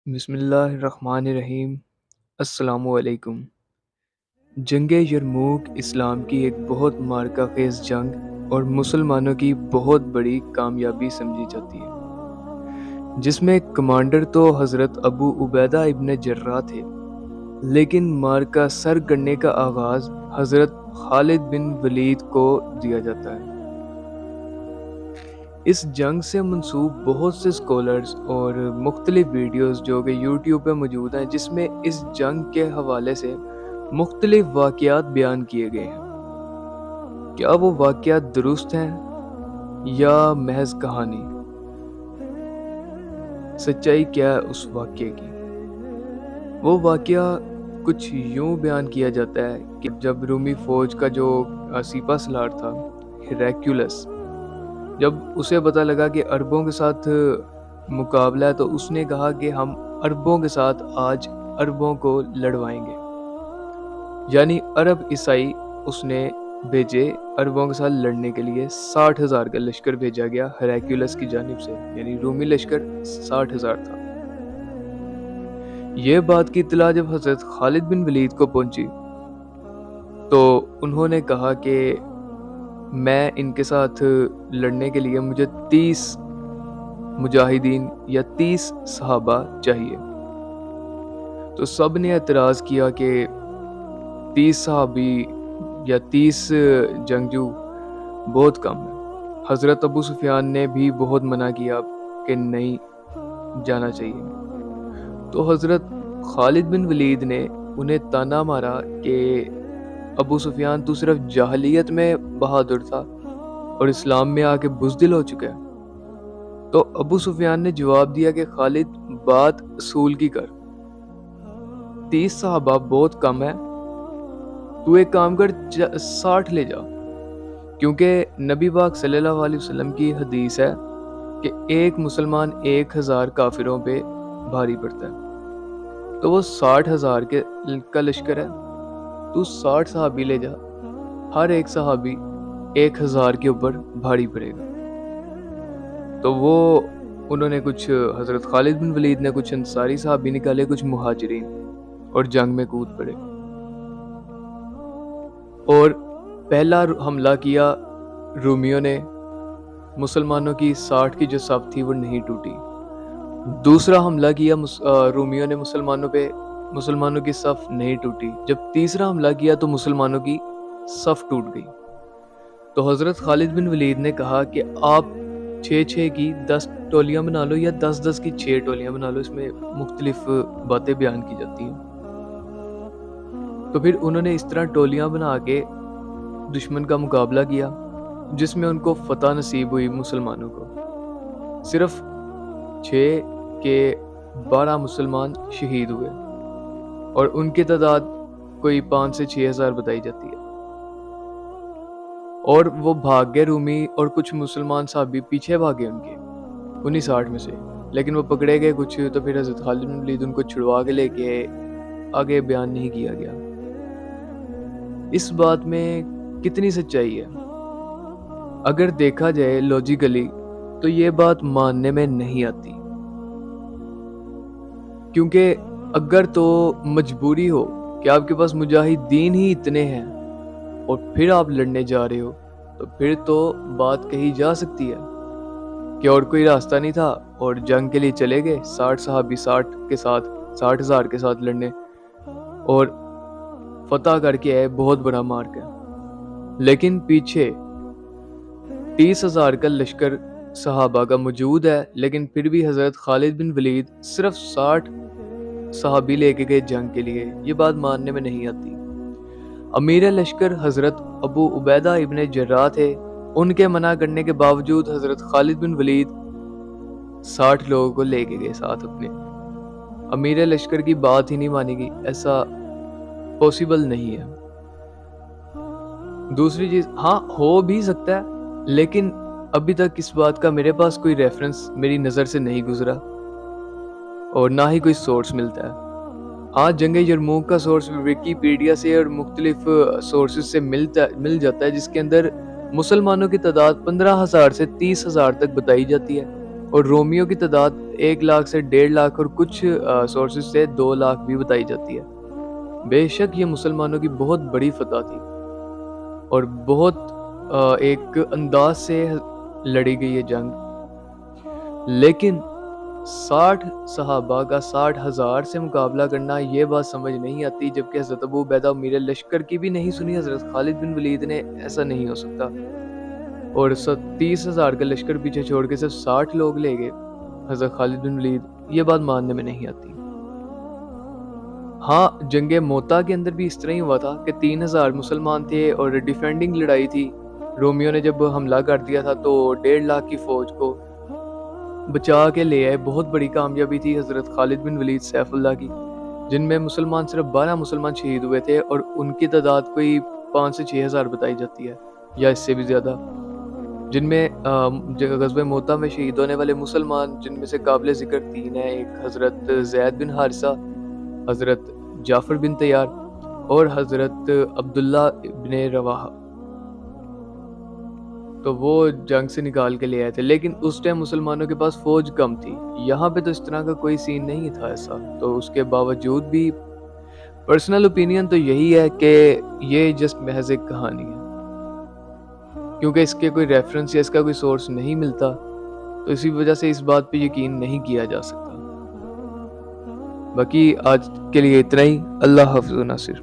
بسم اللہ الرحمن الرحیم۔ السلام علیکم۔ جنگ یرموک اسلام کی ایک بہت معرکہ خیز جنگ اور مسلمانوں کی بہت بڑی کامیابی سمجھی جاتی ہے، جس میں کمانڈر تو حضرت ابو عبیدہ ابن جراح تھے، لیکن معرکہ سر کرنے کا آغاز حضرت خالد بن ولید کو دیا جاتا ہے۔ اس جنگ سے منسوب بہت سے سکولرز اور مختلف ویڈیوز جو کہ یوٹیوب پہ موجود ہیں، جس میں اس جنگ کے حوالے سے مختلف واقعات بیان کیے گئے ہیں۔ کیا وہ واقعات درست ہیں یا محض کہانی؟ سچائی کیا ہے اس واقعے کی؟ وہ واقعہ کچھ یوں بیان کیا جاتا ہے کہ جب رومی فوج کا جو سپہ سالار تھا ہیراکلیوس، جب اسے پتہ لگا کہ عربوں کے ساتھ مقابلہ ہے، تو اس نے کہا کہ ہم عربوں کے ساتھ آج عربوں کو لڑوائیں گے، یعنی عرب عیسائی اس نے بھیجے عربوں کے ساتھ لڑنے کے لیے۔ 60,000 کا لشکر بھیجا گیا ہیراکلیوس کی جانب سے، یعنی رومی لشکر 60,000 تھا۔ یہ بات کی اطلاع جب حضرت خالد بن ولید کو پہنچی تو انہوں نے کہا کہ میں ان کے ساتھ لڑنے کے لیے مجھے 30 مجاہدین یا 30 صحابہ چاہیے۔ تو سب نے اعتراض کیا کہ 30 صحابی یا 30 جنگجو بہت کم ہے۔ حضرت ابو سفیان نے بھی بہت منع کیا کہ نہیں جانا چاہیے۔ تو حضرت خالد بن ولید نے انہیں تانا مارا کہ ابو سفیان تو صرف جاہلیت میں بہادر تھا اور اسلام میں آ کے بزدل ہو چکا ہے۔ تو ابو سفیان نے جواب دیا کہ خالد بات اصول کی کر، 30 صحابہ بہت کم ہے، تو ایک کام کر 60 لے جا، کیونکہ نبی پاک صلی اللہ علیہ وسلم کی حدیث ہے کہ ایک مسلمان 1000 کافروں پہ بھاری پڑتا ہے۔ تو وہ 60,000 کا لشکر ہے، تو 60 صحابی لے جا، ہر ایک صحابی 1000 کے اوپر بھاری پڑے گا۔ تو وہ انہوں نے کچھ حضرت خالد بن ولید نے کچھ انصاری صحابی نکالے، کچھ مہاجرین، اور جنگ میں کود پڑے اور پہلا حملہ کیا رومیوں نے۔ مسلمانوں کی 60 کی جو صف تھی وہ نہیں ٹوٹی۔ دوسرا حملہ کیا رومیوں نے مسلمانوں پہ، مسلمانوں کی صف نہیں ٹوٹی۔ جب تیسرا حملہ کیا تو مسلمانوں کی صف ٹوٹ گئی۔ تو حضرت خالد بن ولید نے کہا کہ آپ 6 کی 10 ٹولیاں بنا لو یا 10 کی 6 ٹولیاں بنا لو، اس میں مختلف باتیں بیان کی جاتی ہیں۔ تو پھر انہوں نے اس طرح ٹولیاں بنا کے دشمن کا مقابلہ کیا، جس میں ان کو فتح نصیب ہوئی مسلمانوں کو۔ صرف 6 کے 12 مسلمان شہید ہوئے اور ان کی تعداد کوئی 5 سے 6,000 بتائی جاتی ہے۔ اور وہ بھاگ گئے رومی، اور کچھ مسلمان صحابی پیچھے بھاگے ان کے، انہی 60 میں سے، لیکن وہ پکڑے گئے کچھ۔ تو پھر حضرت خالد بن ولید ان کو چھڑوا کے لے کے آگے بیان نہیں کیا گیا۔ اس بات میں کتنی سچائی ہے؟ اگر دیکھا جائے لاجیکلی تو یہ بات ماننے میں نہیں آتی، کیونکہ اگر تو مجبوری ہو کہ آپ کے پاس مجاہدین ہی اتنے ہیں اور پھر آپ لڑنے جا رہے ہو، تو پھر تو بات کہی جا سکتی ہے کہ اور کوئی راستہ نہیں تھا اور جنگ کے لیے چلے گئے 60 صحابی 60,000 کے ساتھ لڑنے، اور فتح کر کے آئے، بہت بڑا مارک ہے۔ لیکن پیچھے 30,000 کا لشکر صحابہ کا موجود ہے، لیکن پھر بھی حضرت خالد بن ولید صرف 60 صحابی لے کے گئے جنگ کے لیے۔ یہ بات ماننے میں نہیں آتی۔ امیر لشکر حضرت ابو عبیدہ ابن جراح تھے، ان کے منع کرنے کے باوجود حضرت خالد بن ولید 60 لوگوں کو لے کے گئے ساتھ اپنے۔ امیر لشکر کی بات ہی نہیں مانی گئی، ایسا پوسیبل نہیں ہے۔ دوسری چیز، ہاں ہو بھی سکتا ہے، لیکن ابھی تک اس بات کا میرے پاس کوئی ریفرنس میری نظر سے نہیں گزرا اور نہ ہی کوئی سورس ملتا ہے۔ ہاں جنگ یرموک کا سورس ویکیپیڈیا سے اور مختلف سورسز سے مل جاتا ہے، جس کے اندر مسلمانوں کی تعداد 15,000 سے 30,000 تک بتائی جاتی ہے، اور رومیو کی تعداد 1 لاکھ سے 1.5 لاکھ اور کچھ سورسز سے 2 لاکھ بھی بتائی جاتی ہے۔ بے شک یہ مسلمانوں کی بہت بڑی فتح تھی اور بہت ایک انداز سے لڑی گئی یہ جنگ، لیکن 60 صحابہ کا 60,000 سے مقابلہ کرنا، یہ بات سمجھ نہیں آتی، جبکہ حضرت ابو عبیدہ امیر لشکر کی بھی نہیں سنی حضرت خالد بن ولید نے، ایسا نہیں ہو سکتا۔ اور 30,000 کا لشکر پیچھے چھوڑ کے صرف 60 لوگ لے گئے حضرت خالد بن ولید، یہ بات ماننے میں نہیں آتی۔ ہاں، جنگ موتا کے اندر بھی اس طرح ہی ہوا تھا کہ 3,000 مسلمان تھے اور ڈیفینڈنگ لڑائی تھی۔ رومیو نے جب حملہ کر دیا تھا تو 1.5 لاکھ کی فوج کو بچا کے لے آئے، بہت بڑی کامیابی تھی حضرت خالد بن ولید سیف اللہ کی، جن میں مسلمان صرف 12 مسلمان شہید ہوئے تھے اور ان کی تعداد کوئی 5 سے 6,000 بتائی جاتی ہے یا اس سے بھی زیادہ، جن میں غزوہ موتا میں شہید ہونے والے مسلمان جن میں سے قابل ذکر 3 ہیں، ایک حضرت زید بن حارثہ، حضرت جعفر بن طیار اور حضرت عبداللہ بن رواحہ۔ تو وہ جنگ سے نکال کے لے آئے تھے، لیکن اس ٹائم مسلمانوں کے پاس فوج کم تھی، یہاں پہ تو اس طرح کا کوئی سین نہیں تھا ایسا، تو اس کے باوجود بھی پرسنل اوپینین تو یہی ہے کہ یہ جسٹ محض ایک کہانی ہے، کیونکہ اس کے کوئی ریفرنس یا اس کا کوئی سورس نہیں ملتا، تو اسی وجہ سے اس بات پہ یقین نہیں کیا جا سکتا۔ باقی آج کے لیے اتنا ہی، اللہ حافظ و ناصر۔